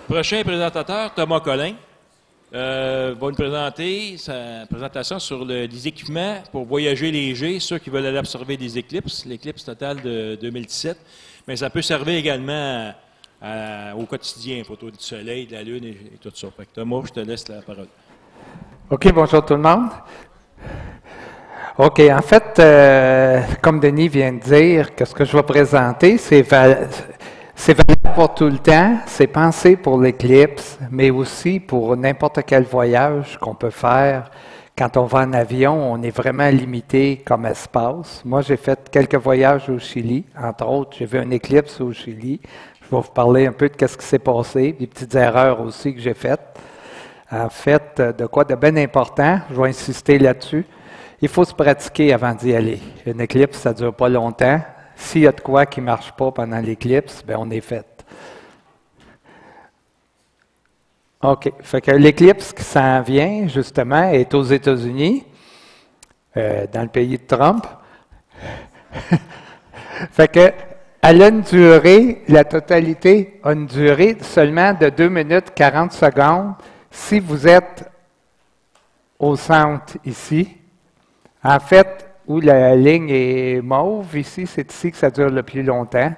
Prochain présentateur, Thomas Collin, va nous présenter sa présentation sur les équipements pour voyager léger, ceux qui veulent aller observer des éclipses, l'éclipse totale de 2017. Mais ça peut servir également au quotidien, photos du soleil, de la lune et tout ça. Fait que Thomas, je te laisse la parole. OK, bonjour tout le monde. OK, en fait, comme Denis vient de dire, que ce que je vais présenter, c'est valable pour tout le temps, c'est pensé pour l'éclipse, mais aussi pour n'importe quel voyage qu'on peut faire. Quand on va en avion, on est vraiment limité comme espace. Moi, j'ai fait quelques voyages au Chili, entre autres, j'ai vu une éclipse au Chili. Je vais vous parler un peu de ce qui s'est passé, des petites erreurs aussi que j'ai faites. En fait, de quoi de bien important, je vais insister là-dessus. Il faut se pratiquer avant d'y aller. Une éclipse, ça ne dure pas longtemps. S'il y a de quoi qui ne marche pas pendant l'éclipse, bien, on est fait. OK. Fait que l'éclipse qui s'en vient, justement, est aux États-Unis, dans le pays de Trump. Fait que, elle a une durée, la totalité a une durée seulement de 2 minutes 40 secondes si vous êtes au centre ici. En fait, où la ligne est mauve, ici, c'est ici que ça dure le plus longtemps.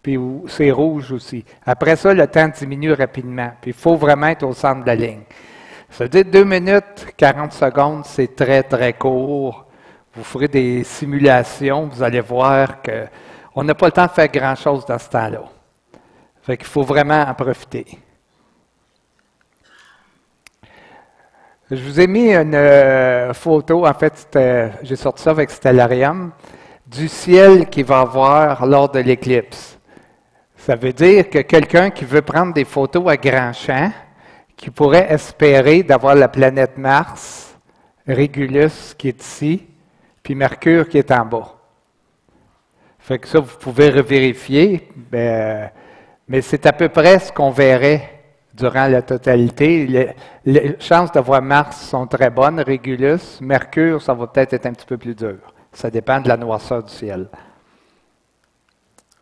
Puis où c'est rouge aussi. Après ça, le temps diminue rapidement. Puis il faut vraiment être au centre de la ligne. Ça veut dire 2 minutes 40 secondes, c'est très, très court. Vous ferez des simulations, vous allez voir qu'on n'a pas le temps de faire grand-chose dans ce temps-là. Fait qu'il faut vraiment en profiter. Je vous ai mis une photo, en fait, j'ai sorti ça avec Stellarium, du ciel qu'il va avoir lors de l'éclipse. Ça veut dire que quelqu'un qui veut prendre des photos à grand champ, qui pourrait espérer d'avoir la planète Mars, Régulus qui est ici, puis Mercure qui est en bas. Fait que ça, vous pouvez revérifier, mais c'est à peu près ce qu'on verrait durant la totalité. Les chances de voir Mars sont très bonnes, Régulus. Mercure, ça va peut-être être un petit peu plus dur. Ça dépend de la noirceur du ciel.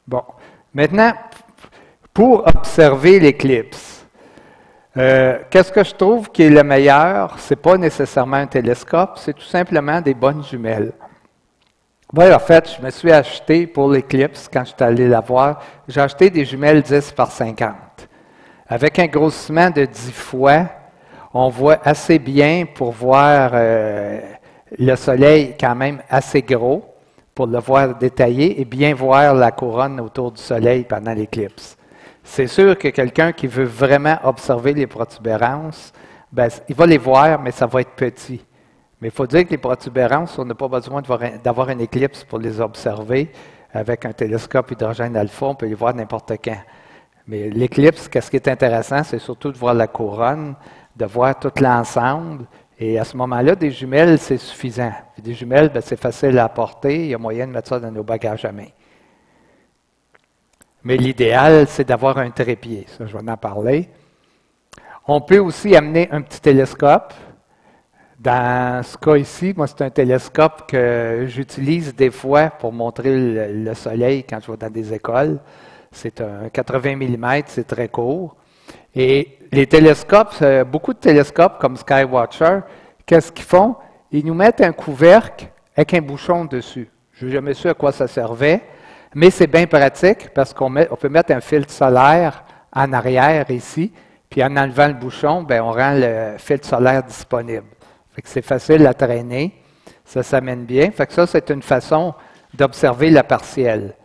Bon. Maintenant, pour observer l'éclipse, qu'est-ce que je trouve qui est le meilleur? Ce n'est pas nécessairement un télescope, c'est tout simplement des bonnes jumelles. Bon, en fait, je me suis acheté pour l'éclipse, quand je suis allé la voir, j'ai acheté des jumelles 10 par 50. Avec un grossissement de 10 fois, on voit assez bien pour voir le soleil quand même assez gros, pour le voir détaillé et bien voir la couronne autour du soleil pendant l'éclipse. C'est sûr que quelqu'un qui veut vraiment observer les protubérances, ben, il va les voir, mais ça va être petit. Mais il faut dire que les protubérances, on n'a pas besoin d'avoir une éclipse pour les observer. Avec un télescope hydrogène alpha, on peut les voir n'importe quand. Mais l'éclipse, qu'est-ce qui est intéressant, c'est surtout de voir la couronne, de voir tout l'ensemble. Et à ce moment-là, des jumelles, c'est suffisant. Puis des jumelles, ben, c'est facile à porter. Il y a moyen de mettre ça dans nos bagages à main. Mais l'idéal, c'est d'avoir un trépied. Ça, je vais en parler. On peut aussi amener un petit télescope. Dans ce cas ici, moi, c'est un télescope que j'utilise des fois pour montrer le soleil quand je vais dans des écoles. C'est un 80 mm, c'est très court. Et les télescopes, beaucoup de télescopes comme Skywatcher, qu'est-ce qu'ils font? Ils nous mettent un couvercle avec un bouchon dessus. Je n'ai jamais su à quoi ça servait, mais c'est bien pratique parce qu'on peut mettre un filtre solaire en arrière ici, puis en enlevant le bouchon, bien, on rend le filtre solaire disponible. Fait que c'est facile à traîner, ça s'amène bien. Fait que ça, c'est une façon d'observer la partielle.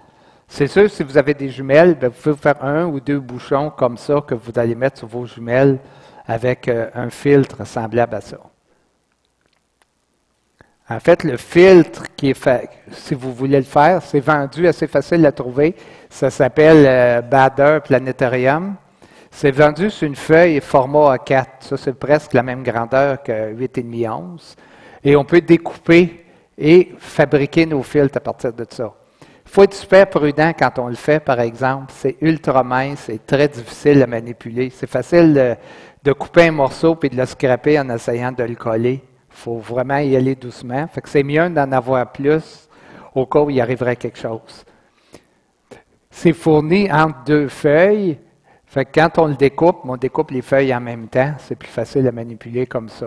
C'est sûr, si vous avez des jumelles, bien, vous pouvez faire 1 ou 2 bouchons comme ça que vous allez mettre sur vos jumelles avec un filtre semblable à ça. En fait, le filtre qui est fait, si vous voulez le faire, c'est vendu assez facile à trouver. Ça s'appelle Bader Planétarium. C'est vendu sur une feuille format A4. Ça, c'est presque la même grandeur que 8,5 onces. Et on peut découper et fabriquer nos filtres à partir de ça. Il faut être super prudent quand on le fait, par exemple. C'est ultra mince, c'est très difficile à manipuler. C'est facile de couper un morceau et de le scraper en essayant de le coller. Il faut vraiment y aller doucement. Fait que c'est mieux d'en avoir plus au cas où il arriverait quelque chose. C'est fourni entre 2 feuilles. Fait que quand on le découpe, on découpe les feuilles en même temps. C'est plus facile à manipuler comme ça.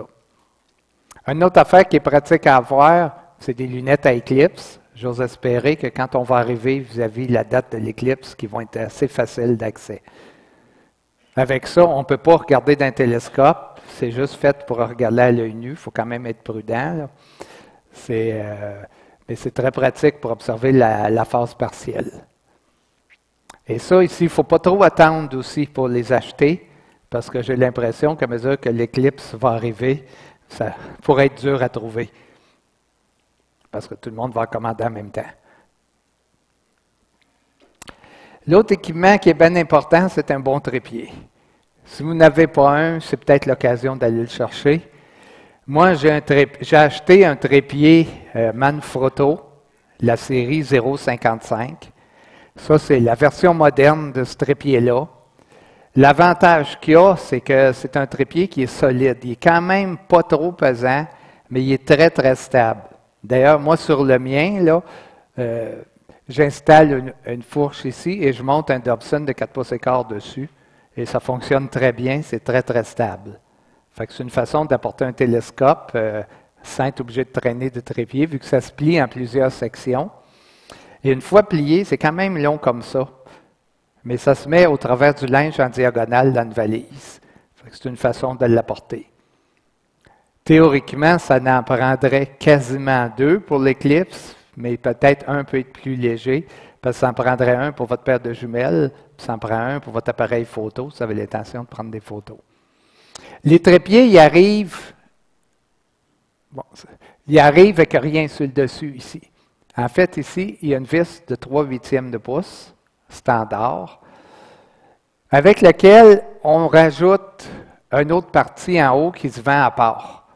Une autre affaire qui est pratique à avoir, c'est des lunettes à éclipse. J'ose espérer que quand on va arriver vis-à-vis la date de l'éclipse, qui vont être assez faciles d'accès. Avec ça, on ne peut pas regarder d'un télescope. C'est juste fait pour regarder à l'œil nu. Il faut quand même être prudent. Mais c'est très pratique pour observer la phase partielle. Et ça, ici, il ne faut pas trop attendre aussi pour les acheter, parce que j'ai l'impression qu'à mesure que l'éclipse va arriver, ça pourrait être dur à trouver. Parce que tout le monde va en commander en même temps. L'autre équipement qui est bien important, c'est un bon trépied. Si vous n'avez pas un, c'est peut-être l'occasion d'aller le chercher. Moi, j'ai acheté un trépied Manfrotto, la série 055. Ça, c'est la version moderne de ce trépied-là. L'avantage qu'il y a, c'est que c'est un trépied qui est solide. Il est quand même pas trop pesant, mais il est très, très stable. D'ailleurs, moi, sur le mien, là, j'installe une fourche ici et je monte un Dobson de 4 pouces et quart dessus. Et ça fonctionne très bien, c'est très, très stable. Fait que c'est une façon d'apporter un télescope sans être obligé de traîner de trépied, vu que ça se plie en plusieurs sections. Et une fois plié, c'est quand même long comme ça. Mais ça se met au travers du linge en diagonale dans une valise. C'est une façon de l'apporter. Théoriquement, ça n'en prendrait quasiment 2 pour l'éclipse, mais peut-être un peut être plus léger, parce que ça en prendrait un pour votre paire de jumelles, puis ça en prend un pour votre appareil photo, si vous avez l'intention de prendre des photos. Les trépieds, ils arrivent avec rien sur le dessus ici. En fait, ici, il y a une vis de 3/8 de pouce, standard, avec laquelle on rajoute une autre partie en haut qui se vend à part.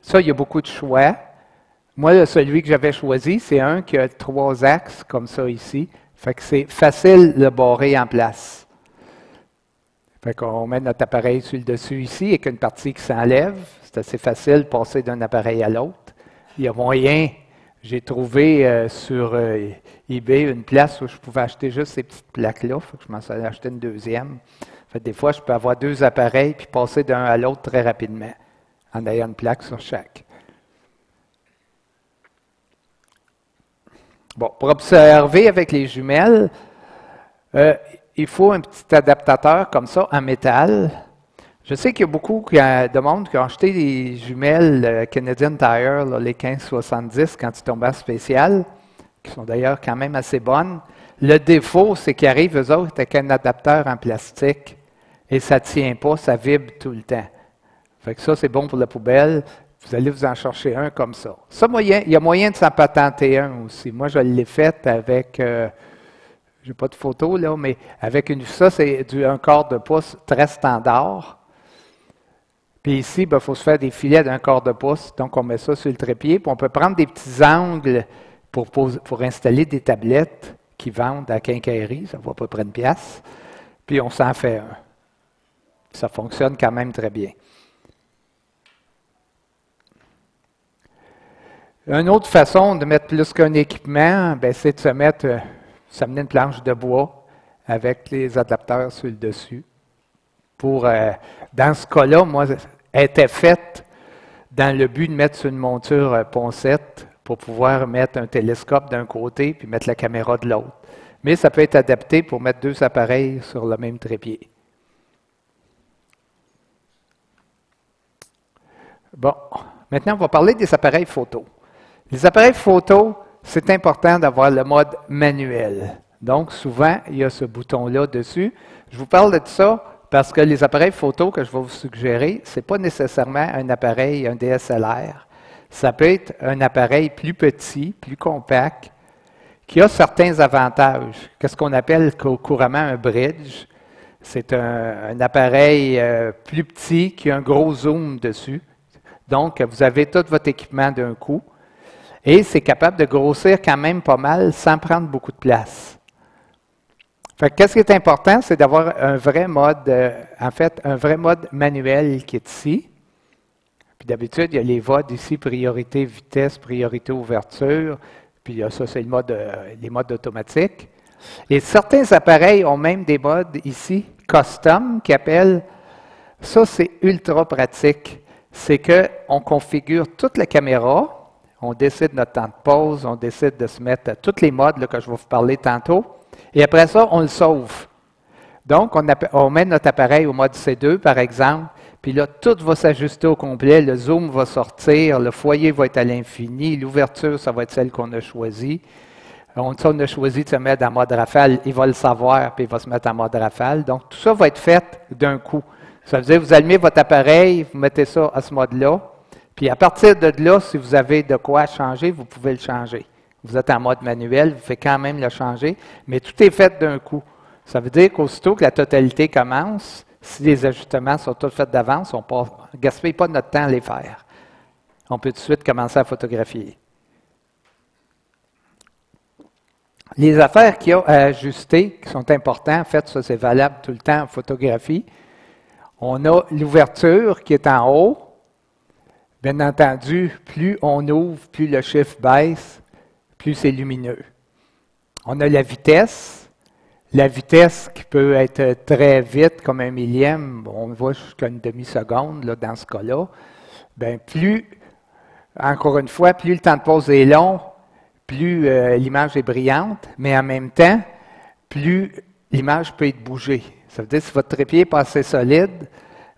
Ça, il y a beaucoup de choix. Moi, celui que j'avais choisi, c'est un qui a 3 axes, comme ça ici. Fait que c'est facile de le barrer en place. Fait qu'on met notre appareil sur le dessus ici, avec une partie qui s'enlève. C'est assez facile de passer d'un appareil à l'autre. Il y a moyen. J'ai trouvé sur eBay une place où je pouvais acheter juste ces petites plaques-là. Il faut que je m'en sois acheté une deuxième. Fait que des fois, je peux avoir 2 appareils puis passer d'un à l'autre très rapidement, en ayant une plaque sur chaque. Bon, pour observer avec les jumelles, il faut un petit adaptateur comme ça en métal. Je sais qu'il y a beaucoup de monde qui ont acheté des jumelles Canadian Tire, là, les 1570, quand ils tombaient en spécial, qui sont d'ailleurs quand même assez bonnes. Le défaut, c'est qu'ils arrivent, eux autres, avec un adapteur en plastique et ça ne tient pas, ça vibre tout le temps. Fait que ça, c'est bon pour la poubelle. Vous allez vous en chercher un comme ça. Ça, il y a moyen de s'en patenter un aussi. Moi, je l'ai fait avec, je n'ai pas de photo là, mais avec ça, c'est un quart de pouce très standard. Puis ici, il faut se faire des filets d'un quart de pouce. Donc, on met ça sur le trépied. Puis on peut prendre des petits angles pour installer des tablettes qui vendent à quincaillerie. Ça vaut à peu près 1 pièce. Puis on s'en fait un. Ça fonctionne quand même très bien. Une autre façon de mettre plus qu'un équipement, c'est de s'amener une planche de bois avec les adapteurs sur le dessus. Dans ce cas-là, moi, elle était faite dans le but de mettre sur une monture poncette pour pouvoir mettre un télescope d'un côté puis mettre la caméra de l'autre. Mais ça peut être adapté pour mettre 2 appareils sur le même trépied. Bon, maintenant, on va parler des appareils photo. Les appareils photo, c'est important d'avoir le mode manuel. Donc, souvent, il y a ce bouton-là dessus. Je vous parle de ça parce que les appareils photo que je vais vous suggérer, ce n'est pas nécessairement un appareil, un DSLR. Ça peut être un appareil plus petit, plus compact, qui a certains avantages. Qu'est-ce qu'on appelle couramment un bridge? C'est un appareil plus petit qui a un gros zoom dessus. Donc, vous avez tout votre équipement d'un coup. Et c'est capable de grossir quand même pas mal sans prendre beaucoup de place. Fait que qu'est-ce qui est important, c'est d'avoir un vrai mode, un vrai mode manuel qui est ici. Puis d'habitude, il y a les VOD ici, priorité vitesse, priorité ouverture. Puis ça, c'est les modes automatiques. Et certains appareils ont même des modes ici, custom, qui appellent, ça c'est ultra pratique. C'est qu'on configure toute la caméra, on décide notre temps de pause, on décide de se mettre à tous les modes là, que je vais vous parler tantôt, et après ça, on le sauve. Donc, on met notre appareil au mode C2, par exemple, puis là, tout va s'ajuster au complet, le zoom va sortir, le foyer va être à l'infini, l'ouverture, ça va être celle qu'on a choisie. On a choisi de se mettre en mode rafale, il va le savoir, puis il va se mettre en mode rafale. Donc, tout ça va être fait d'un coup. Ça veut dire que vous allumez votre appareil, vous mettez ça à ce mode-là, puis à partir de là, si vous avez de quoi changer, vous pouvez le changer. Vous êtes en mode manuel, vous faites quand même le changer, mais tout est fait d'un coup. Ça veut dire qu'aussitôt que la totalité commence, si les ajustements sont tous faits d'avance, on ne gaspille pas notre temps à les faire. On peut tout de suite commencer à photographier. Les affaires qu'il y a à ajuster, qui sont importantes, en fait, ça c'est valable tout le temps en photographie. On a l'ouverture qui est en haut. Bien entendu, plus on ouvre, plus le chiffre baisse, plus c'est lumineux. On a la vitesse. La vitesse qui peut être très vite, comme un millième, on voit jusqu'à une demi-seconde là, dans ce cas-là. Bien, plus, encore une fois, plus le temps de pause est long, plus l'image est brillante, mais en même temps, plus l'image peut être bougée. Ça veut dire que si votre trépied est pas assez solide,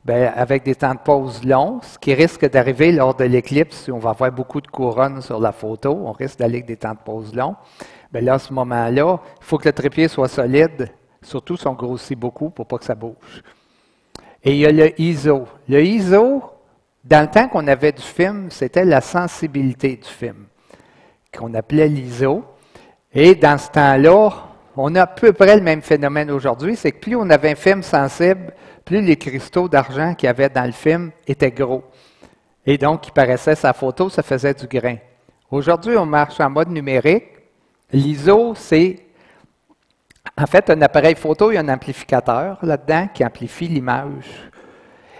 bien, avec des temps de pause longs, ce qui risque d'arriver lors de l'éclipse, si on va avoir beaucoup de couronnes sur la photo, on risque d'aller avec des temps de pause longs. Bien là, à ce moment-là, il faut que le trépied soit solide, surtout si on grossit beaucoup pour pas que ça bouge. Et il y a le ISO. Le ISO, dans le temps qu'on avait du film, c'était la sensibilité du film, qu'on appelait l'ISO. Et dans ce temps-là, on a à peu près le même phénomène aujourd'hui, c'est que plus on avait un film sensible, plus les cristaux d'argent qu'il y avait dans le film étaient gros. Et donc, qui paraissait sa photo, ça faisait du grain. Aujourd'hui, on marche en mode numérique. L'ISO, c'est en fait un appareil photo, il y a un amplificateur là-dedans qui amplifie l'image.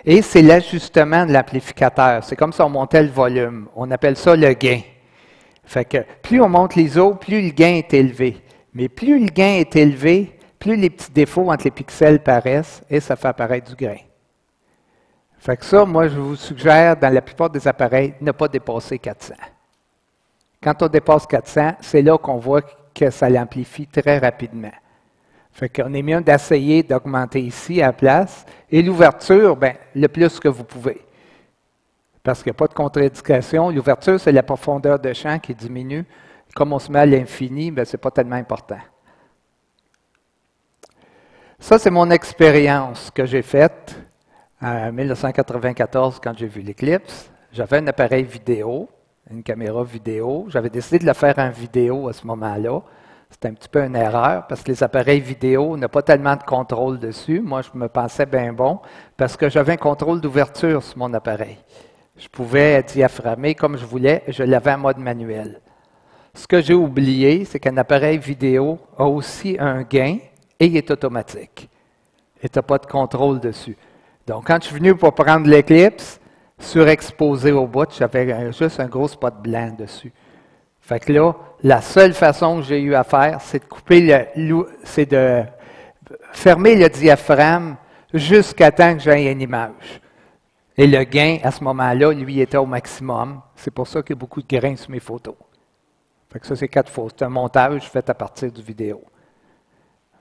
Et c'est l'ajustement de l'amplificateur. C'est comme si on montait le volume. On appelle ça le gain. Fait que plus on monte l'ISO, plus le gain est élevé. Mais plus le gain est élevé, plus les petits défauts entre les pixels paraissent et ça fait apparaître du grain. Fait que ça, moi, je vous suggère, dans la plupart des appareils, ne pas dépasser 400. Quand on dépasse 400, c'est là qu'on voit que ça l'amplifie très rapidement. Fait qu'on est mieux d'essayer d'augmenter ici à la place. Et l'ouverture, bien, le plus que vous pouvez. Parce qu'il n'y a pas de contre-indication. L'ouverture, c'est la profondeur de champ qui diminue. Comme on se met à l'infini, ce n'est pas tellement important. Ça, c'est mon expérience que j'ai faite en 1994 quand j'ai vu l'éclipse. J'avais un appareil vidéo, une caméra vidéo. J'avais décidé de le faire en vidéo à ce moment-là. C'était un petit peu une erreur parce que les appareils vidéo n'ont pas tellement de contrôle dessus. Moi, je me pensais bien bon parce que j'avais un contrôle d'ouverture sur mon appareil. Je pouvais diaphragmer comme je voulais, je l'avais en mode manuel. Ce que j'ai oublié, c'est qu'un appareil vidéo a aussi un gain et il est automatique. Et tu n'as pas de contrôle dessus. Donc, quand je suis venu pour prendre l'éclipse, surexposé au bout, j'avais juste un gros spot blanc dessus. Fait que là, la seule façon que j'ai eu à faire, c'est de couper c'est de fermer le diaphragme jusqu'à temps que j'aie une image. Et le gain, à ce moment-là, lui, était au maximum. C'est pour ça qu'il y a beaucoup de grains sur mes photos. Fait que ça, c'est 4 fausses. C'est un montage fait à partir du vidéo.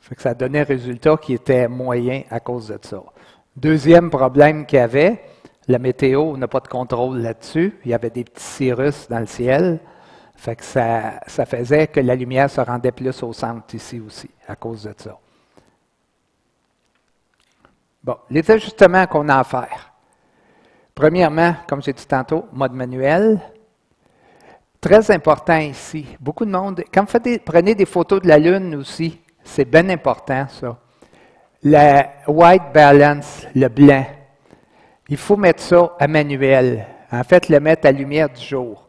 Fait que ça donnait un résultat qui était moyen à cause de ça. Deuxième problème qu'il y avait, la météo, on n'a pas de contrôle là-dessus. Il y avait des petits cirrus dans le ciel. Fait que ça faisait que la lumière se rendait plus au centre ici aussi, à cause de ça. Bon, les ajustements qu'on a à faire. Premièrement, comme j'ai dit tantôt, mode manuel. Très important ici. Beaucoup de monde, quand vous prenez des photos de la Lune aussi, c'est bien important ça. La white balance, le blanc, il faut mettre ça à manuel. En fait, le mettre à lumière du jour.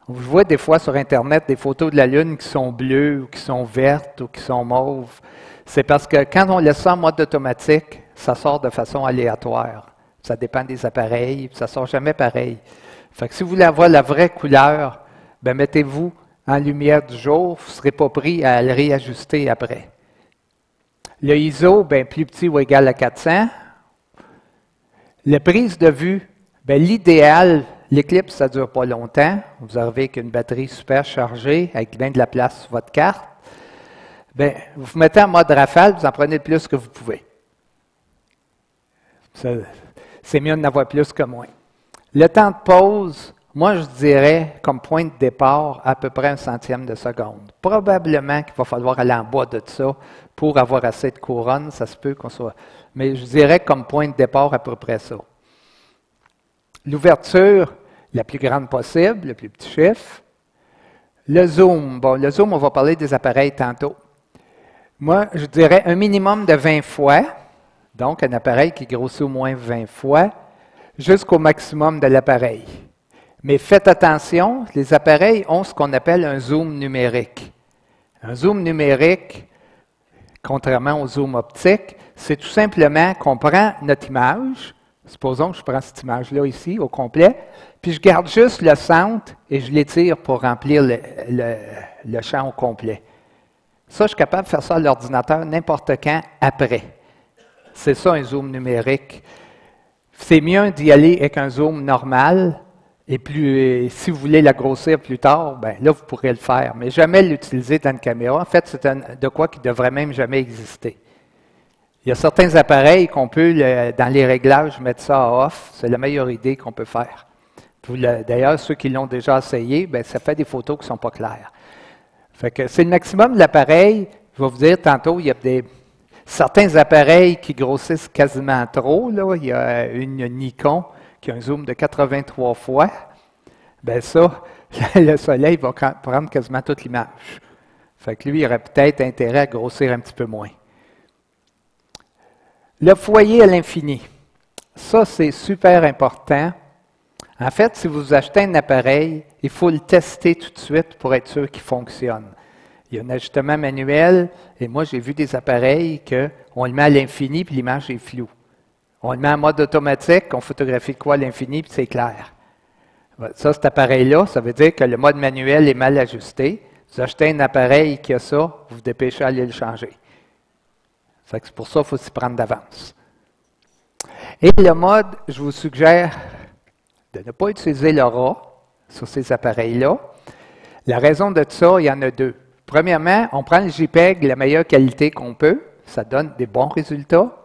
On voit des fois sur Internet des photos de la Lune qui sont bleues, ou qui sont vertes, ou qui sont mauves. C'est parce que quand on laisse ça en mode automatique, ça sort de façon aléatoire. Ça dépend des appareils, ça ne sort jamais pareil. Fait que si vous voulez avoir la vraie couleur, ben mettez-vous en lumière du jour, vous ne serez pas pris à le réajuster après. Le ISO, bien, plus petit ou égal à 400. La prise de vue, bien, l'idéal, l'éclipse, ça ne dure pas longtemps. Vous arrivez avec une batterie super chargée, avec bien de la place sur votre carte. Bien, vous vous mettez en mode rafale, vous en prenez le plus que vous pouvez. C'est mieux d'en avoir plus que moins. Le temps de pause, moi je dirais comme point de départ à peu près 1/100 de seconde. Probablement qu'il va falloir aller en bas de ça pour avoir assez de couronne, ça se peut qu'on soit... Mais je dirais comme point de départ à peu près ça. L'ouverture, la plus grande possible, le plus petit chiffre. Le zoom, bon, le zoom, on va parler des appareils tantôt. Moi, je dirais un minimum de 20 fois, donc un appareil qui grossit au moins 20 fois, jusqu'au maximum de l'appareil. Mais faites attention, les appareils ont ce qu'on appelle un zoom numérique. Un zoom numérique, contrairement au zoom optique, c'est tout simplement qu'on prend notre image, supposons que je prends cette image-là ici au complet, puis je garde juste le centre et je l'étire pour remplir le champ au complet. Ça, je suis capable de faire ça à l'ordinateur n'importe quand après. C'est ça un zoom numérique. C'est mieux d'y aller avec un zoom normal, et plus, si vous voulez la grossir plus tard, bien là, vous pourrez le faire, mais jamais l'utiliser dans une caméra. En fait, c'est de quoi qui ne devrait même jamais exister. Il y a certains appareils qu'on peut, dans les réglages, mettre ça à off. C'est la meilleure idée qu'on peut faire. D'ailleurs, ceux qui l'ont déjà essayé, bien, ça fait des photos qui ne sont pas claires. Fait que c'est le maximum de l'appareil. Je vais vous dire tantôt, il y a certains appareils qui grossissent quasiment trop. Là. Il y a une Nikon qui a un zoom de 83 fois. Bien ça, le soleil va prendre quasiment toute l'image. Fait que lui, il aurait peut-être intérêt à grossir un petit peu moins. Le foyer à l'infini. Ça, c'est super important. En fait, si vous achetez un appareil, il faut le tester tout de suite pour être sûr qu'il fonctionne. Il y a un ajustement manuel, et moi, j'ai vu des appareils qu'on le met à l'infini, puis l'image est floue. On le met en mode automatique, on photographie de quoi à l'infini, puis c'est clair. Ça, cet appareil-là, ça veut dire que le mode manuel est mal ajusté. Vous achetez un appareil qui a ça, vous vous dépêchez à aller le changer. C'est pour ça qu'il faut s'y prendre d'avance. Et le mode, je vous suggère de ne pas utiliser le RAW sur ces appareils-là. La raison de ça, il y en a deux. Premièrement, on prend le JPEG, la meilleure qualité qu'on peut. Ça donne des bons résultats.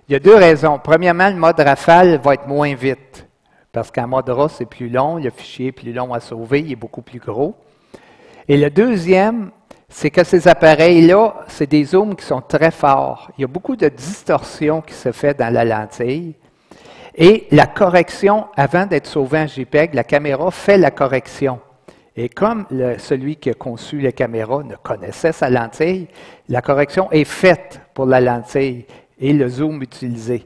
Il y a deux raisons. Premièrement, le mode rafale va être moins vite. Parce qu'en mode RAW, c'est plus long, le fichier est plus long à sauver, il est beaucoup plus gros. Et le deuxième, c'est que ces appareils-là, c'est des zooms qui sont très forts. Il y a beaucoup de distorsion qui se fait dans la lentille. Et la correction, avant d'être sauvé en JPEG, la caméra fait la correction. Et comme celui qui a conçu la caméra ne connaissait sa lentille, la correction est faite pour la lentille et le zoom utilisé.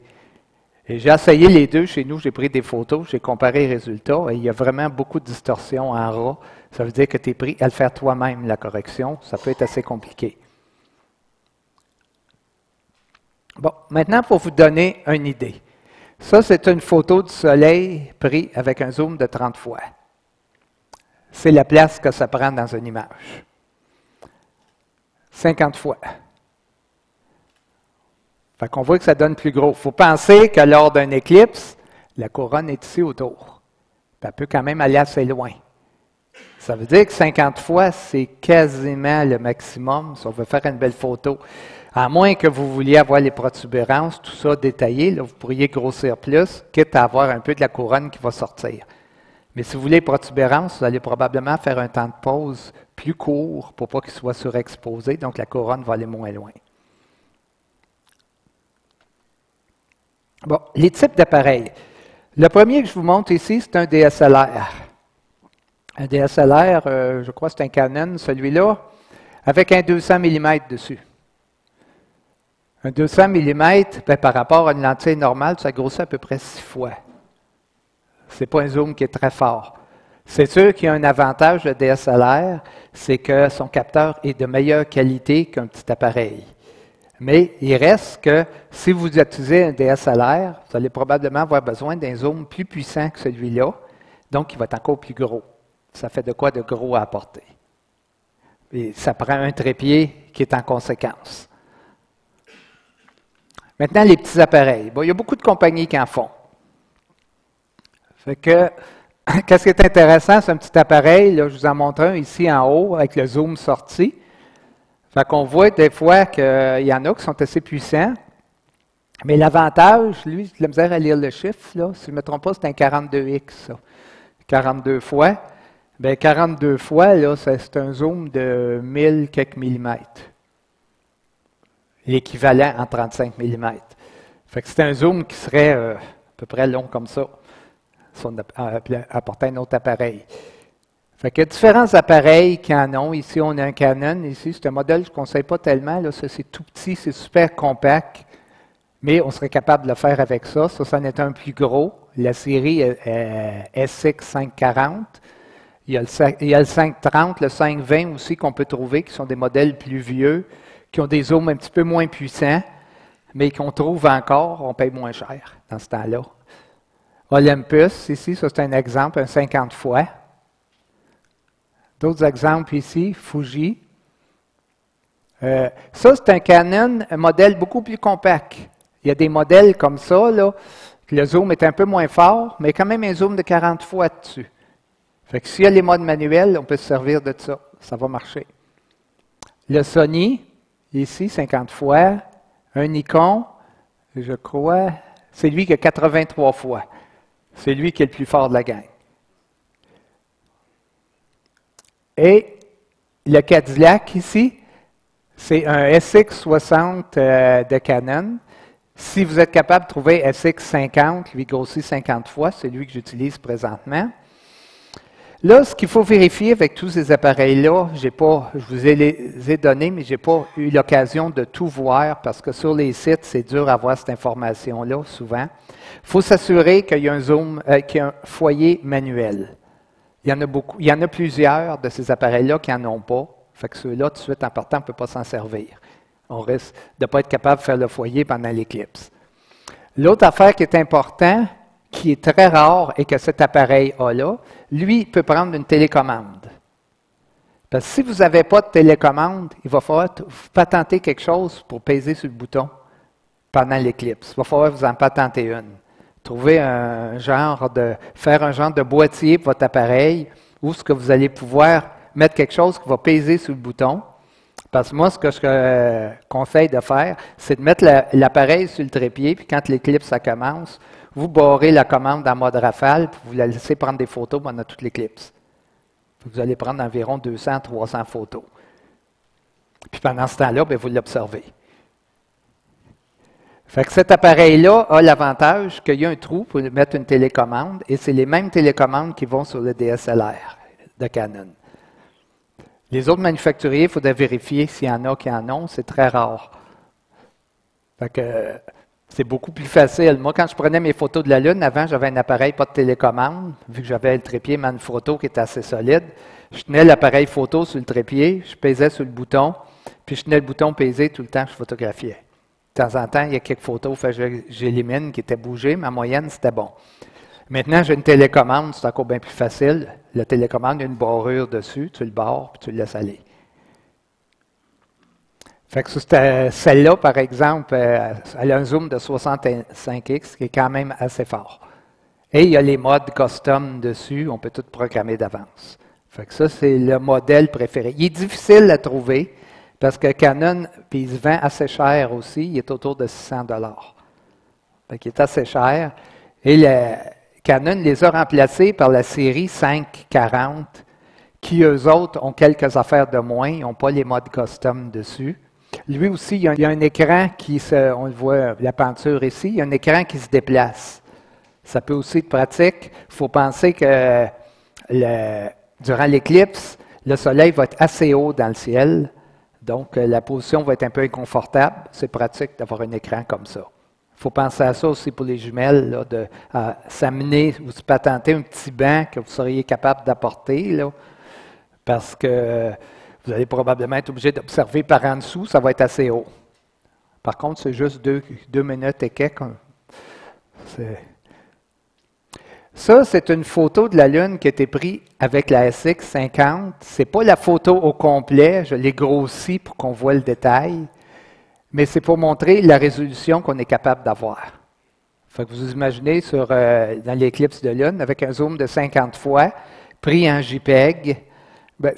Et j'ai essayé les deux chez nous, j'ai pris des photos, j'ai comparé les résultats, et il y a vraiment beaucoup de distorsion en RAW. Ça veut dire que tu es pris à le faire toi-même, la correction. Ça peut être assez compliqué. Bon, maintenant, pour vous donner une idée. Ça, c'est une photo du soleil prise avec un zoom de 30 fois. C'est la place que ça prend dans une image. 50 fois. Fait qu'on voit que ça donne plus gros. Il faut penser que lors d'un éclipse, la couronne est ici autour. Elle peut quand même aller assez loin. Ça veut dire que 50 fois, c'est quasiment le maximum si on veut faire une belle photo. À moins que vous vouliez avoir les protubérances, tout ça détaillé, là, vous pourriez grossir plus, quitte à avoir un peu de la couronne qui va sortir. Mais si vous voulez les protubérances, vous allez probablement faire un temps de pause plus court pour pas qu'il soit surexposé, donc la couronne va aller moins loin. Bon, les types d'appareils. Le premier que je vous montre ici, c'est un DSLR. Un DSLR, je crois que c'est un Canon, celui-là, avec un 200 mm dessus. Un 200 mm, par rapport à une lentille normale, ça grossit à peu près 6 fois. Ce n'est pas un zoom qui est très fort. C'est sûr qu'il y a un avantage de DSLR, c'est que son capteur est de meilleure qualité qu'un petit appareil. Mais il reste que si vous utilisez un DSLR, vous allez probablement avoir besoin d'un zoom plus puissant que celui-là, donc il va être encore plus gros. Ça fait de quoi de gros à apporter. Et ça prend un trépied qui est en conséquence. Maintenant, les petits appareils. Bon, il y a beaucoup de compagnies qui en font. Fait que, qu'est-ce qui est intéressant, c'est un petit appareil, là, je vous en montre un ici en haut, avec le zoom sorti. Fait qu'on voit des fois qu'il y en a qui sont assez puissants. Mais l'avantage, lui, j'ai de la misère à lire le chiffre, là. Si je ne me trompe pas, c'est un 42X, ça. 42 fois. Bien, 42 fois, là, c'est un zoom de 1000 quelques millimètres. L'équivalent en 35 mm. Fait que c'est un zoom qui serait à peu près long comme ça, si on apportait un autre appareil. Fait qu'il y a différents appareils qui en ont. Ici, on a un Canon. Ici, c'est un modèle que je ne conseille pas tellement. Là, ça, c'est tout petit, c'est super compact. Mais on serait capable de le faire avec ça. Ça, c'en est un plus gros. La série SX 540. Il y a le 530, le 520 aussi qu'on peut trouver, qui sont des modèles plus vieux, qui ont des zooms un petit peu moins puissants, mais qu'on trouve encore, on paye moins cher dans ce temps-là. Olympus, ici, ça c'est un exemple, un 50 fois. D'autres exemples ici, Fuji. Ça, c'est un Canon, un modèle beaucoup plus compact. Il y a des modèles comme ça, là, que le zoom est un peu moins fort, mais quand même un zoom de 40 fois dessus. Fait que s'il y a les modes manuels, on peut se servir de ça. Ça va marcher. Le Sony, ici, 50 fois. Un Nikon, je crois, c'est lui qui a 83 fois. C'est lui qui est le plus fort de la gang. Et le Cadillac, ici, c'est un SX60 de Canon. Si vous êtes capable de trouver SX50, lui grossit 50 fois, c'est lui que j'utilise présentement. Là, ce qu'il faut vérifier avec tous ces appareils-là, je vous les ai donnés, mais je n'ai pas eu l'occasion de tout voir parce que sur les sites, c'est dur à voir cette information-là, souvent. Il faut s'assurer qu'il y a un zoom, qu'il y a un foyer manuel. Il y en a beaucoup. Il y en a plusieurs de ces appareils-là qui n'en ont pas. Fait que ceux-là, tout de suite, en partant, on ne peut pas s'en servir. On risque de ne pas être capable de faire le foyer pendant l'éclipse. L'autre affaire qui est importante, qui est très rare et que cet appareil a là, lui, peut prendre une télécommande. Parce que si vous n'avez pas de télécommande, il va falloir vous patenter quelque chose pour peser sur le bouton pendant l'éclipse. Il va falloir vous en patenter une. Trouver faire un genre de boîtier pour votre appareil où ce que vous allez pouvoir mettre quelque chose qui va peser sur le bouton. Parce que moi, ce que je conseille de faire, c'est de mettre l'appareil sur le trépied, puis quand l'éclipse ça commence, vous barrez la commande en mode rafale, puis vous la laissez prendre des photos pendant toute l'éclipse. Vous allez prendre environ 200-300 photos. Puis pendant ce temps-là, bien, vous l'observez. Fait que cet appareil-là a l'avantage qu'il y a un trou pour mettre une télécommande, et c'est les mêmes télécommandes qui vont sur le DSLR de Canon. Les autres manufacturiers, il faudrait vérifier s'il y en a qui en ont, c'est très rare. Fait que c'est beaucoup plus facile. Moi, quand je prenais mes photos de la Lune, avant, j'avais un appareil, pas de télécommande, vu que j'avais le trépied Manfrotto qui était assez solide. Je tenais l'appareil photo sur le trépied, je pesais sur le bouton, puis je tenais le bouton pesé tout le temps que je photographiais. De temps en temps, il y a quelques photos que j'élimine qui étaient bougées, mais en moyenne, c'était bon. Maintenant, j'ai une télécommande, c'est encore bien plus facile. La télécommande, il y a une barrure dessus, tu le barres, puis tu le laisses aller. Fait que celle-là, par exemple, elle a un zoom de 65x qui est quand même assez fort. Et il y a les modes custom dessus, on peut tout programmer d'avance. Fait que ça, c'est le modèle préféré. Il est difficile à trouver parce que Canon, puis il se vend assez cher aussi, il est autour de 600 $. Fait qu'il est assez cher. Et Canon les a remplacés par la série 540, qui eux autres ont quelques affaires de moins, ils n'ont pas les modes custom dessus. Lui aussi, il y a un écran on le voit, la peinture ici, il y a un écran qui se déplace. Ça peut aussi être pratique. Il faut penser que durant l'éclipse, le soleil va être assez haut dans le ciel, donc la position va être un peu inconfortable. C'est pratique d'avoir un écran comme ça. Il faut penser à ça aussi pour les jumelles, là, de s'amener ou se patenter un petit banc que vous seriez capable d'apporter, là, parce que vous allez probablement être obligé d'observer par en dessous, ça va être assez haut. Par contre, c'est juste 2 minutes et quelques. Ça, c'est une photo de la Lune qui a été prise avec la SX50. Ce n'est pas la photo au complet, je l'ai grossie pour qu'on voit le détail. mais c'est pour montrer la résolution qu'on est capable d'avoir. Fait que vous imaginez dans l'éclipse de Lune, avec un zoom de 50 fois, pris en JPEG, ben,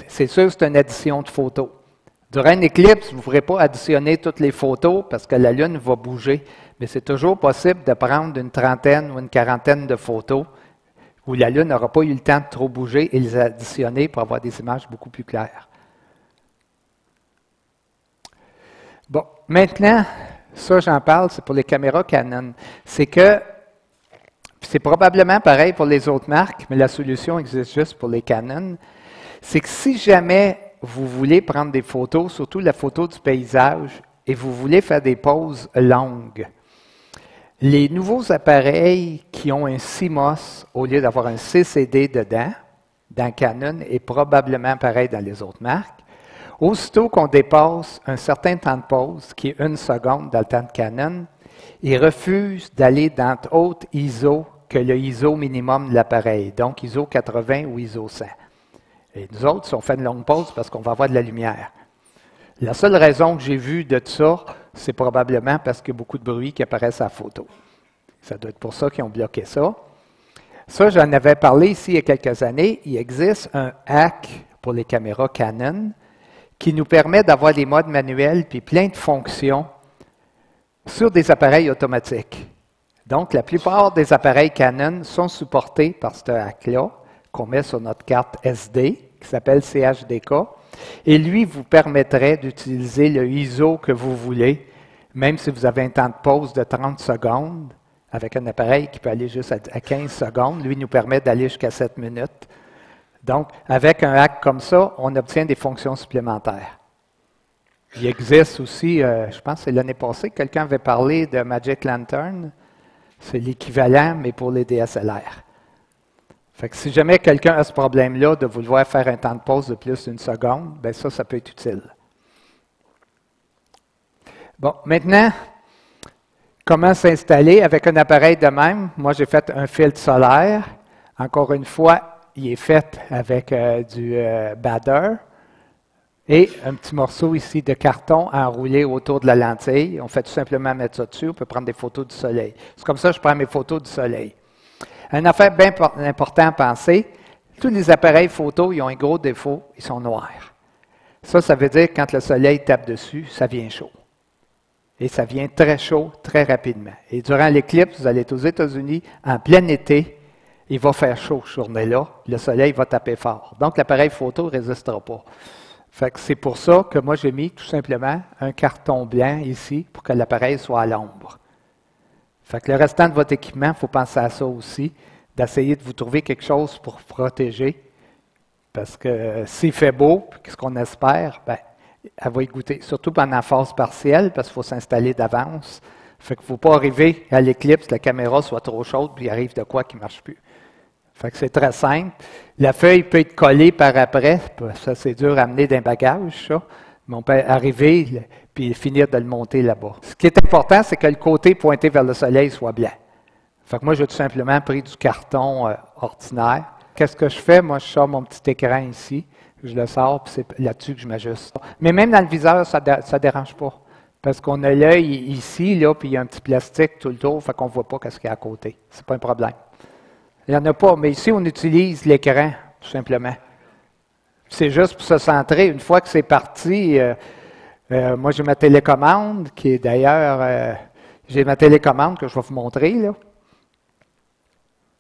c'est sûr que c'est une addition de photos. Durant une éclipse, vous ne pourrez pas additionner toutes les photos parce que la Lune va bouger, mais c'est toujours possible de prendre une trentaine ou une quarantaine de photos où la Lune n'aura pas eu le temps de trop bouger et les additionner pour avoir des images beaucoup plus claires. Bon, maintenant, ça j'en parle, c'est pour les caméras Canon. C'est probablement pareil pour les autres marques, mais la solution existe juste pour les Canon. C'est que si jamais vous voulez prendre des photos, surtout la photo du paysage, et vous voulez faire des poses longues, les nouveaux appareils qui ont un CMOS au lieu d'avoir un CCD dedans, dans Canon, et probablement pareil dans les autres marques, aussitôt qu'on dépasse un certain temps de pause, qui est 1 seconde dans le temps de Canon, ils refusent d'aller dans haute ISO que le ISO minimum de l'appareil, donc ISO 80 ou ISO 100. Et nous autres, si on fait une longue pause, c'est parce qu'on va avoir de la lumière. La seule raison que j'ai vue de ça, c'est probablement parce qu'il y a beaucoup de bruit qui apparaît sur la photo. Ça doit être pour ça qu'ils ont bloqué ça. Ça, j'en avais parlé ici il y a quelques années. Il existe un hack pour les caméras Canon qui nous permet d'avoir des modes manuels puis plein de fonctions sur des appareils automatiques. Donc, la plupart des appareils Canon sont supportés par ce hack-là, qu'on met sur notre carte SD, qui s'appelle CHDK, et lui vous permettrait d'utiliser le ISO que vous voulez, même si vous avez un temps de pause de 30 secondes, avec un appareil qui peut aller juste à 15 secondes, lui nous permet d'aller jusqu'à 7 minutes. Donc, avec un hack comme ça, on obtient des fonctions supplémentaires. Il existe aussi, je pense que c'est l'année passée, quelqu'un avait parlé de Magic Lantern, c'est l'équivalent, mais pour les DSLR. Fait que si jamais quelqu'un a ce problème-là de vouloir faire un temps de pause de plus d'une seconde, bien ça peut être utile. Bon, maintenant, comment s'installer avec un appareil de même? Moi, j'ai fait un filtre solaire. Encore une fois, il est fait avec du bader et un petit morceau ici de carton enroulé autour de la lentille. On fait tout simplement mettre ça dessus. On peut prendre des photos du soleil. C'est comme ça que je prends mes photos du soleil. Une affaire bien importante à penser, tous les appareils photo, ils ont un gros défaut, ils sont noirs. Ça veut dire que quand le soleil tape dessus, ça vient chaud. Et ça vient très chaud, très rapidement. Et durant l'éclipse, vous allez être aux États-Unis, en plein été, il va faire chaud cette journée-là, le soleil va taper fort. Donc l'appareil photo ne résistera pas. Fait que c'est pour ça que moi j'ai mis tout simplement un carton blanc ici pour que l'appareil soit à l'ombre. Fait que le restant de votre équipement, il faut penser à ça aussi, d'essayer de vous trouver quelque chose pour protéger. Parce que s'il fait beau, puis ce qu'on espère, bien, elle va y goûter. Surtout pendant la phase partielle, parce qu'il faut s'installer d'avance. Fait qu'il ne faut pas arriver à l'éclipse, la caméra soit trop chaude, puis il arrive de quoi qui ne marche plus. Fait que c'est très simple. La feuille peut être collée par après. Ça, c'est dur à amener d'un bagage, ça. Mais on peut arriver puis finir de le monter là-bas. Ce qui est important, c'est que le côté pointé vers le soleil soit blanc. Fait que moi, j'ai tout simplement pris du carton ordinaire. Qu'est-ce que je fais? Moi, je sors mon petit écran ici, je le sors, puis c'est là-dessus que je m'ajuste. Mais même dans le viseur, ça ne dérange pas. Parce qu'on a l'œil ici, là, puis il y a un petit plastique tout le tour, fait qu'on ne voit pas ce qu'il y a à côté. C'est pas un problème. Il n'y en a pas, mais ici, on utilise l'écran, tout simplement. C'est juste pour se centrer. Une fois que c'est parti, moi, j'ai ma télécommande, qui est d'ailleurs, j'ai ma télécommande que je vais vous montrer, là.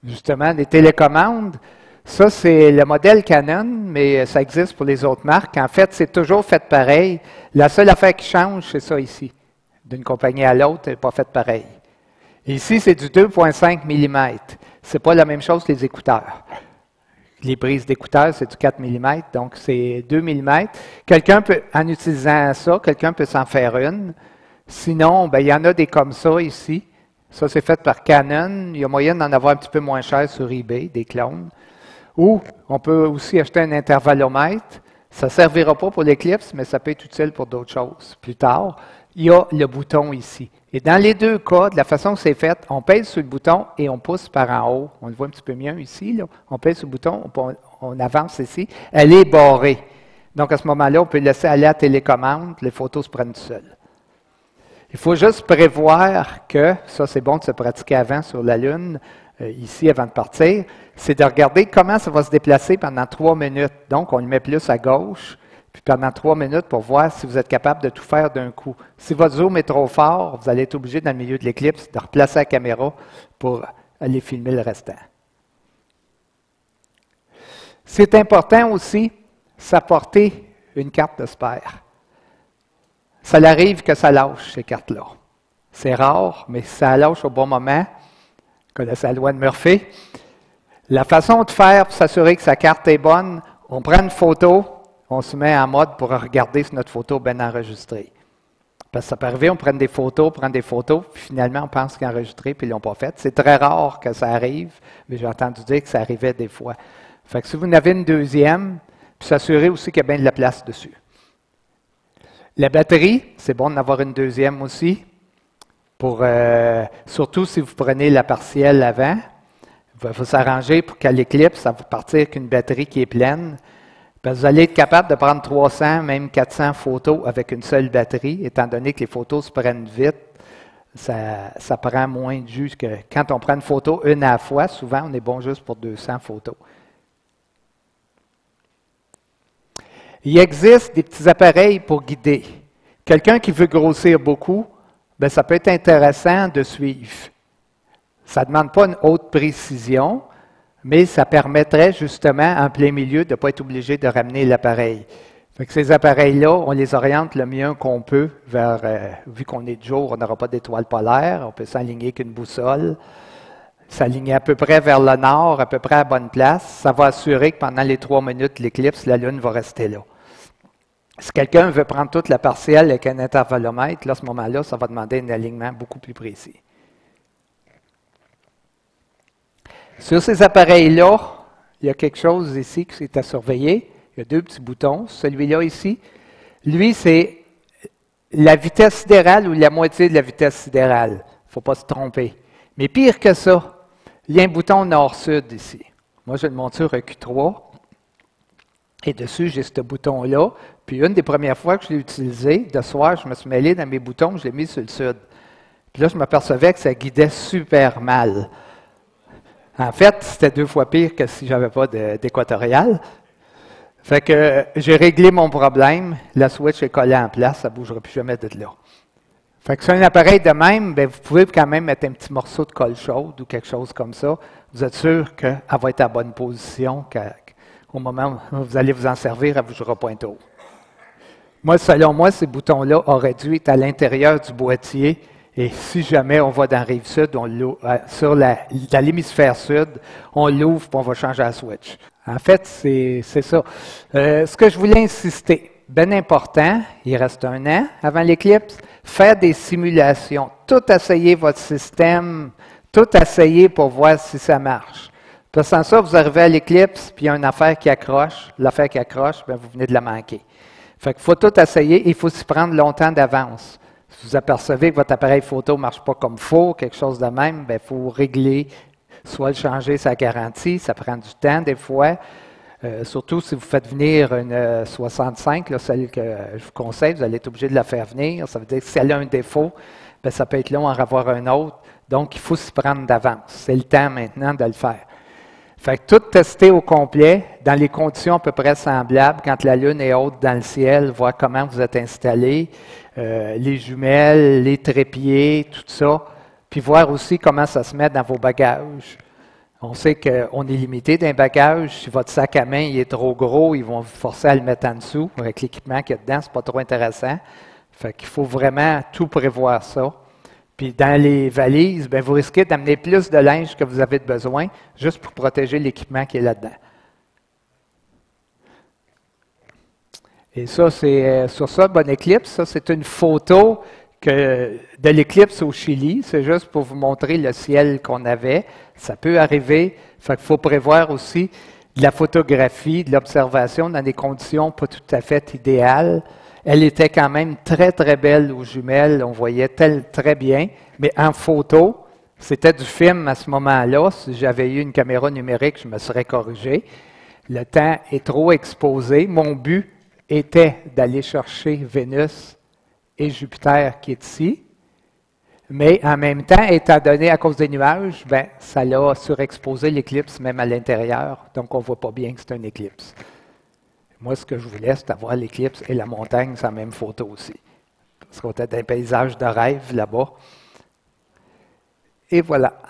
Justement, les télécommandes, ça, c'est le modèle Canon, mais ça existe pour les autres marques. En fait, c'est toujours fait pareil. La seule affaire qui change, c'est ça ici. D'une compagnie à l'autre, elle n'est pas faite pareil. Ici, c'est du 2,5 mm. Ce n'est pas la même chose que les écouteurs. Les prises d'écouteurs, c'est du 4 mm, donc c'est 2 mm. Quelqu'un peut, en utilisant ça, quelqu'un peut s'en faire une. Sinon, ben, il y en a des comme ça ici. Ça, c'est fait par Canon. Il y a moyen d'en avoir un petit peu moins cher sur eBay, des clones. Ou on peut aussi acheter un intervallomètre. Ça ne servira pas pour l'éclipse, mais ça peut être utile pour d'autres choses. Plus tard, il y a le bouton ici. Et dans les deux cas, de la façon que c'est fait, on pèse sur le bouton et on pousse par en haut. On le voit un petit peu mieux ici. Là. On pèse sur le bouton, on avance ici. Elle est barrée. Donc, à ce moment-là, on peut laisser aller à la télécommande, les photos se prennent tout seules. Il faut juste prévoir que, ça c'est bon de se pratiquer avant sur la Lune, ici avant de partir, c'est de regarder comment ça va se déplacer pendant 3 minutes. Donc, on le met plus à gauche, puis pendant 3 minutes pour voir si vous êtes capable de tout faire d'un coup. Si votre zoom est trop fort, vous allez être obligé, dans le milieu de l'éclipse, de replacer la caméra pour aller filmer le restant. C'est important aussi, s'apporter une carte de spare. Ça arrive que ça lâche, ces cartes-là. C'est rare, mais ça lâche au bon moment. Vous connaissez la loi de Murphy. La façon de faire pour s'assurer que sa carte est bonne, on prend une photo, on se met en mode pour regarder si notre photo est bien enregistrée. Parce que ça peut arriver, on prend des photos, puis finalement on pense qu'ils ont enregistré, puis ils ne l'ont pas fait. C'est très rare que ça arrive, mais j'ai entendu dire que ça arrivait des fois. Fait que si vous en avez une deuxième, puis s'assurer aussi qu'il y a bien de la place dessus. La batterie, c'est bon d'en avoir une deuxième aussi, surtout si vous prenez la partielle avant. Il faut s'arranger pour qu'à l'éclipse, ça va partir avec une batterie qui est pleine. Parce que vous allez être capable de prendre 300, même 400 photos avec une seule batterie, étant donné que les photos se prennent vite. Ça prend moins de jus que quand on prend une photo une à la fois, souvent on est bon juste pour 200 photos. Il existe des petits appareils pour guider. Quelqu'un qui veut grossir beaucoup, bien, ça peut être intéressant de suivre. Ça ne demande pas une haute précision, mais ça permettrait justement, en plein milieu, de ne pas être obligé de ramener l'appareil. Fait que ces appareils-là, on les oriente le mieux qu'on peut vers, vu qu'on est de jour, on n'aura pas d'étoiles polaires, on peut s'aligner qu'une boussole, s'aligner à peu près vers le nord, à peu près à la bonne place. Ça va assurer que pendant les 3 minutes de l'éclipse, la Lune va rester là. Si quelqu'un veut prendre toute la partielle avec un intervalomètre, là, à ce moment-là, ça va demander un alignement beaucoup plus précis. Sur ces appareils-là, il y a quelque chose ici qui est à surveiller. Il y a 2 petits boutons. Celui-là ici, lui, c'est la vitesse sidérale ou la moitié de la vitesse sidérale. Il ne faut pas se tromper. Mais pire que ça, il y a un bouton nord-sud ici. Moi, j'ai une monture EQ3. Et dessus, j'ai ce bouton-là. Puis une des premières fois que je l'ai utilisé, de soir, je me suis mêlé dans mes boutons, je l'ai mis sur le sud. Puis là, je m'apercevais que ça guidait super mal. En fait, c'était 2 fois pire que si je n'avais pas d'équatorial. Fait que j'ai réglé mon problème. La switch est collée en place, ça ne bougera plus jamais de là. Fait que sur un appareil de même, bien, vous pouvez quand même mettre un petit morceau de colle chaude ou quelque chose comme ça. Vous êtes sûr qu'elle va être à bonne position, qu'au moment où vous allez vous en servir, elle ne vous jouera pas un tour. Moi, selon moi, ces boutons-là auraient dû être à l'intérieur du boîtier. Et si jamais on va dans la rive sud, sur l'hémisphère sud, on l'ouvre et on va changer la switch. En fait, c'est ça. Ce que je voulais insister, bien important, il reste 1 an avant l'éclipse, faire des simulations, tout essayer votre système, tout essayer pour voir si ça marche. Parce que sans ça, vous arrivez à l'éclipse, puis il y a une affaire qui accroche. L'affaire qui accroche, bien, vous venez de la manquer. Fait qu'il faut tout essayer et il faut s'y prendre longtemps d'avance. Si vous apercevez que votre appareil photo ne marche pas comme il faut, quelque chose de même, bien, il faut régler, soit le changer sa garantie, ça prend du temps des fois. Surtout si vous faites venir une 65, là, celle que je vous conseille, vous allez être obligé de la faire venir. Ça veut dire que si elle a un défaut, bien, ça peut être long à en avoir un autre. Donc, il faut s'y prendre d'avance. C'est le temps maintenant de le faire. Fait que tout tester au complet, dans les conditions à peu près semblables, quand la Lune est haute dans le ciel, voir comment vous êtes installé, les jumelles, les trépieds, tout ça, puis voir aussi comment ça se met dans vos bagages. On sait qu'on est limité d'un bagage. Si votre sac à main il est trop gros, ils vont vous forcer à le mettre en dessous. Avec l'équipement qu'il y a dedans, ce n'est pas trop intéressant. Fait qu'il faut vraiment tout prévoir ça. Puis dans les valises, bien, vous risquez d'amener plus de linge que vous avez besoin, juste pour protéger l'équipement qui est là-dedans. Et ça, c'est sur ça, bonne éclipse. Ça, c'est une photo de l'éclipse au Chili. C'est juste pour vous montrer le ciel qu'on avait. Ça peut arriver. Fait qu'il faut prévoir aussi de la photographie, de l'observation dans des conditions pas tout à fait idéales. Elle était quand même très, très belle aux jumelles. On voyait très bien. Mais en photo, c'était du film à ce moment-là. Si j'avais eu une caméra numérique, je me serais corrigé. Le temps est trop exposé. Mon but, était d'aller chercher Vénus et Jupiter qui est ici, mais en même temps, étant donné à cause des nuages, ben, ça l'a surexposé l'éclipse même à l'intérieur, donc on ne voit pas bien que c'est une éclipse. Moi, ce que je voulais, c'est avoir l'éclipse et la montagne sur la même photo aussi. Parce qu'on était dans un paysage de rêve là-bas. Et voilà.